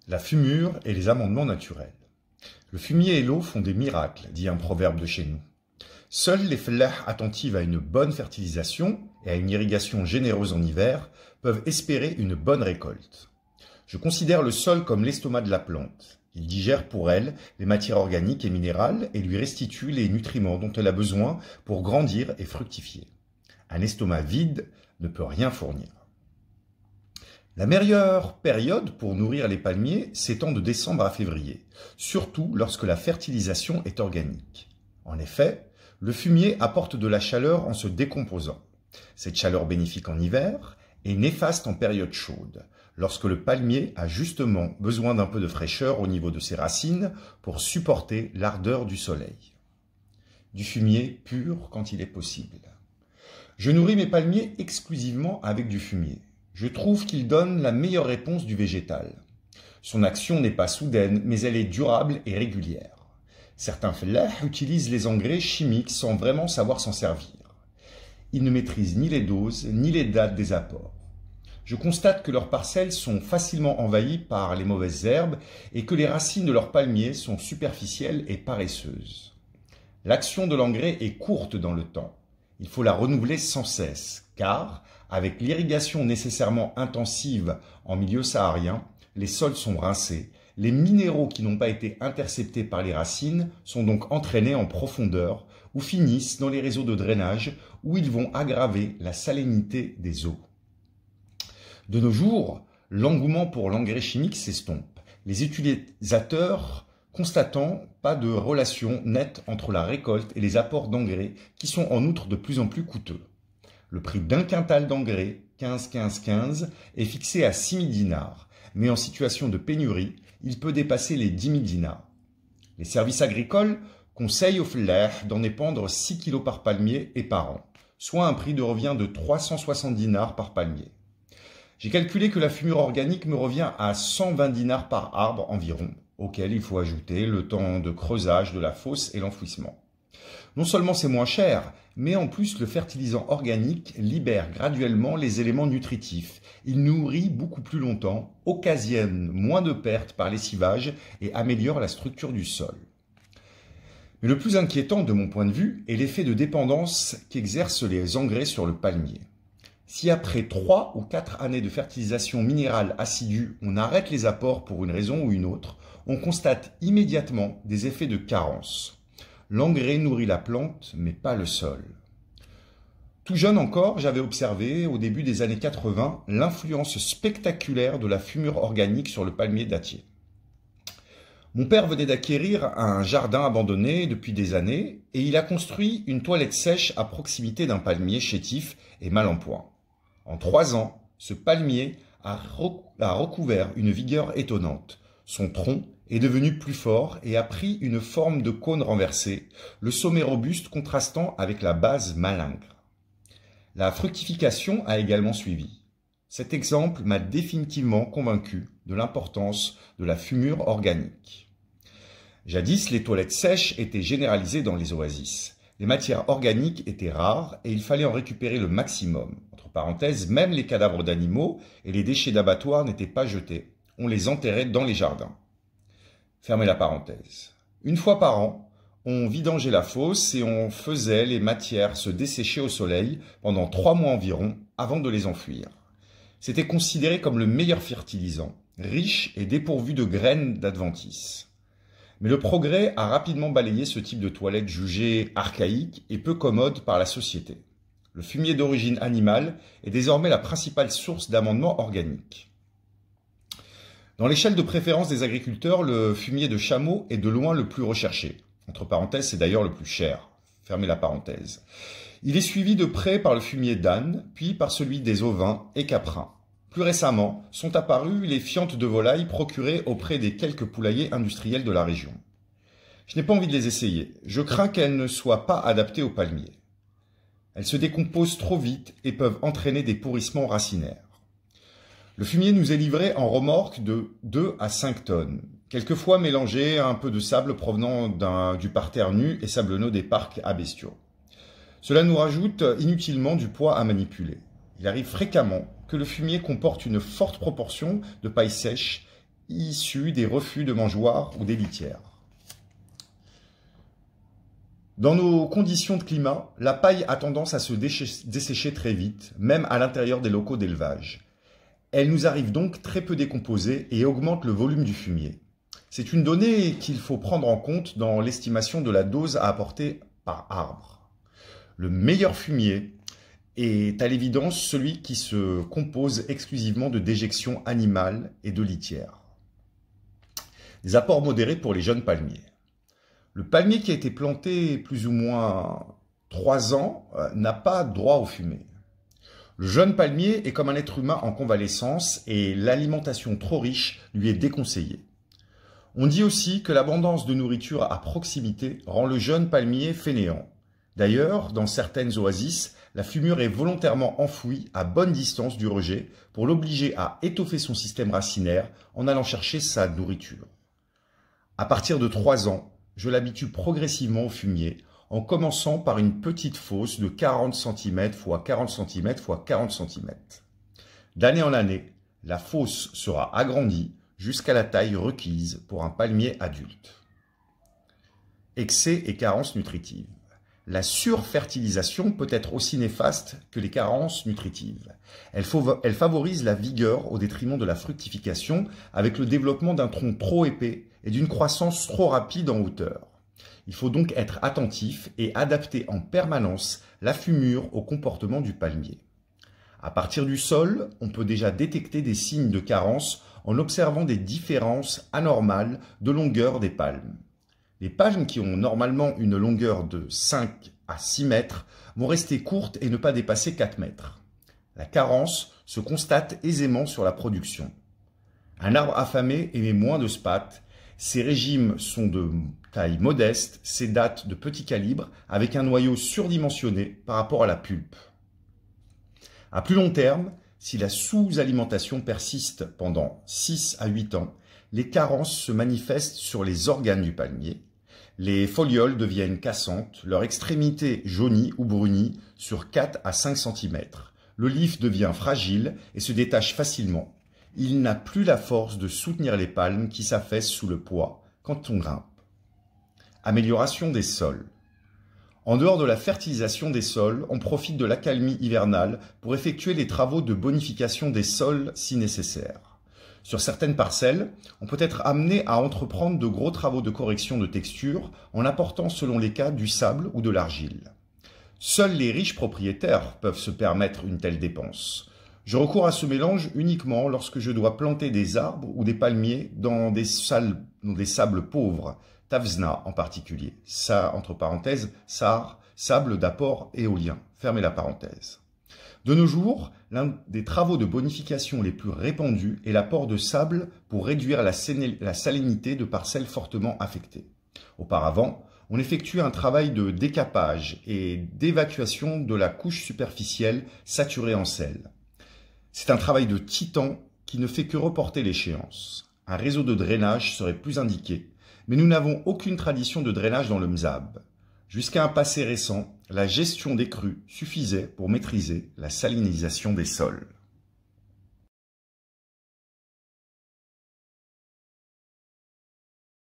La fumure et les amendements naturels. Le fumier et l'eau font des miracles, dit un proverbe de chez nous. Seuls les fellahs attentifs à une bonne fertilisation et à une irrigation généreuse en hiver peuvent espérer une bonne récolte. Je considère le sol comme l'estomac de la plante. Il digère pour elle les matières organiques et minérales et lui restitue les nutriments dont elle a besoin pour grandir et fructifier. Un estomac vide ne peut rien fournir. La meilleure période pour nourrir les palmiers s'étend de décembre à février, surtout lorsque la fertilisation est organique. En effet, le fumier apporte de la chaleur en se décomposant. Cette chaleur bénéfique en hiver est néfaste en période chaude, lorsque le palmier a justement besoin d'un peu de fraîcheur au niveau de ses racines pour supporter l'ardeur du soleil. Du fumier pur quand il est possible. Je nourris mes palmiers exclusivement avec du fumier. Je trouve qu'il donne la meilleure réponse du végétal. Son action n'est pas soudaine, mais elle est durable et régulière. Certains fellahs utilisent les engrais chimiques sans vraiment savoir s'en servir. Ils ne maîtrisent ni les doses, ni les dates des apports. Je constate que leurs parcelles sont facilement envahies par les mauvaises herbes et que les racines de leurs palmiers sont superficielles et paresseuses. L'action de l'engrais est courte dans le temps. Il faut la renouveler sans cesse, car, avec l'irrigation nécessairement intensive en milieu saharien, les sols sont rincés, les minéraux qui n'ont pas été interceptés par les racines sont donc entraînés en profondeur ou finissent dans les réseaux de drainage où ils vont aggraver la salinité des eaux. De nos jours, l'engouement pour l'engrais chimique s'estompe, les utilisateurs constatant pas de relation nette entre la récolte et les apports d'engrais qui sont en outre de plus en plus coûteux. Le prix d'un quintal d'engrais, 15-15-15, est fixé à 6 000 dinars, mais en situation de pénurie, il peut dépasser les 10 000 dinars. Les services agricoles conseillent aux fellahs d'en épandre 6 kg par palmier et par an, soit un prix de revient de 360 dinars par palmier. J'ai calculé que la fumure organique me revient à 120 dinars par arbre environ, auquel il faut ajouter le temps de creusage de la fosse et l'enfouissement. Non seulement c'est moins cher, mais en plus le fertilisant organique libère graduellement les éléments nutritifs. Il nourrit beaucoup plus longtemps, occasionne moins de pertes par lessivage et améliore la structure du sol. Mais le plus inquiétant de mon point de vue est l'effet de dépendance qu'exercent les engrais sur le palmier. Si après 3 ou 4 années de fertilisation minérale assidue, on arrête les apports pour une raison ou une autre, on constate immédiatement des effets de carence. L'engrais nourrit la plante, mais pas le sol. Tout jeune encore, j'avais observé, au début des années 80, l'influence spectaculaire de la fumure organique sur le palmier dattier. Mon père venait d'acquérir un jardin abandonné depuis des années et il a construit une toilette sèche à proximité d'un palmier chétif et mal en point. En 3 ans, ce palmier a recouvert une vigueur étonnante. Son tronc est devenu plus fort et a pris une forme de cône renversé, le sommet robuste contrastant avec la base malingre. La fructification a également suivi. Cet exemple m'a définitivement convaincu de l'importance de la fumure organique. Jadis, les toilettes sèches étaient généralisées dans les oasis. Les matières organiques étaient rares et il fallait en récupérer le maximum. Entre parenthèses, même les cadavres d'animaux et les déchets d'abattoirs n'étaient pas jetés. On les enterrait dans les jardins. Fermez la parenthèse. Une fois par an, on vidangeait la fosse et on faisait les matières se dessécher au soleil pendant 3 mois environ avant de les enfouir. C'était considéré comme le meilleur fertilisant, riche et dépourvu de graines d'adventice. Mais le progrès a rapidement balayé ce type de toilette jugé archaïque et peu commode par la société. Le fumier d'origine animale est désormais la principale source d'amendements organiques. Dans l'échelle de préférence des agriculteurs, le fumier de chameau est de loin le plus recherché. Entre parenthèses, c'est d'ailleurs le plus cher. Fermez la parenthèse. Il est suivi de près par le fumier d'âne, puis par celui des ovins et caprins. Plus récemment, sont apparues les fientes de volaille procurées auprès des quelques poulaillers industriels de la région. Je n'ai pas envie de les essayer. Je crains qu'elles ne soient pas adaptées aux palmiers. Elles se décomposent trop vite et peuvent entraîner des pourrissements racinaires. Le fumier nous est livré en remorque de 2 à 5 tonnes, quelquefois mélangé à un peu de sable provenant du parterre nu et sablonneux des parcs à bestiaux. Cela nous rajoute inutilement du poids à manipuler. Il arrive fréquemment que le fumier comporte une forte proportion de paille sèche issus des refus de mangeoires ou des litières. Dans nos conditions de climat, la paille a tendance à se dessécher très vite, même à l'intérieur des locaux d'élevage. Elle nous arrive donc très peu décomposée et augmente le volume du fumier. C'est une donnée qu'il faut prendre en compte dans l'estimation de la dose à apporter par arbre. Le meilleur fumier est à l'évidence celui qui se compose exclusivement de déjections animales et de litières. Des apports modérés pour les jeunes palmiers. Le palmier qui a été planté plus ou moins 3 ans n'a pas droit au fumier. Le jeune palmier est comme un être humain en convalescence et l'alimentation trop riche lui est déconseillée. On dit aussi que l'abondance de nourriture à proximité rend le jeune palmier fainéant. D'ailleurs, dans certaines oasis, la fumure est volontairement enfouie à bonne distance du rejet pour l'obliger à étoffer son système racinaire en allant chercher sa nourriture. À partir de 3 ans, je l'habitue progressivement au fumier en commençant par une petite fosse de 40 cm x 40 cm x 40 cm. D'année en année, la fosse sera agrandie jusqu'à la taille requise pour un palmier adulte. Excès et carences nutritives. La surfertilisation peut être aussi néfaste que les carences nutritives. Elle favorise la vigueur au détriment de la fructification avec le développement d'un tronc trop épais et d'une croissance trop rapide en hauteur. Il faut donc être attentif et adapter en permanence la fumure au comportement du palmier. À partir du sol, on peut déjà détecter des signes de carence en observant des différences anormales de longueur des palmes. Les palmes qui ont normalement une longueur de 5 à 6 mètres vont rester courtes et ne pas dépasser 4 mètres. La carence se constate aisément sur la production. Un arbre affamé émet moins de spath. Ces régimes sont de taille modeste, ces dattes de petit calibre avec un noyau surdimensionné par rapport à la pulpe. À plus long terme, si la sous-alimentation persiste pendant 6 à 8 ans, les carences se manifestent sur les organes du palmier. Les folioles deviennent cassantes, leur extrémité jaunie ou brunie sur 4 à 5 cm. Le lif devient fragile et se détache facilement. Il n'a plus la force de soutenir les palmes qui s'affaissent sous le poids quand on grimpe. Amélioration des sols. En dehors de la fertilisation des sols, on profite de l'accalmie hivernale pour effectuer les travaux de bonification des sols si nécessaire. Sur certaines parcelles, on peut être amené à entreprendre de gros travaux de correction de texture en apportant selon les cas du sable ou de l'argile. Seuls les riches propriétaires peuvent se permettre une telle dépense. Je recours à ce mélange uniquement lorsque je dois planter des arbres ou des palmiers dans des sables pauvres, Tavzna en particulier, ça entre parenthèses, SAR, sable d'apport éolien, fermez la parenthèse. De nos jours, l'un des travaux de bonification les plus répandus est l'apport de sable pour réduire la salinité de parcelles fortement affectées. Auparavant, on effectuait un travail de décapage et d'évacuation de la couche superficielle saturée en sel. C'est un travail de titan qui ne fait que reporter l'échéance. Un réseau de drainage serait plus indiqué, mais nous n'avons aucune tradition de drainage dans le Mzab. Jusqu'à un passé récent, la gestion des crues suffisait pour maîtriser la salinisation des sols.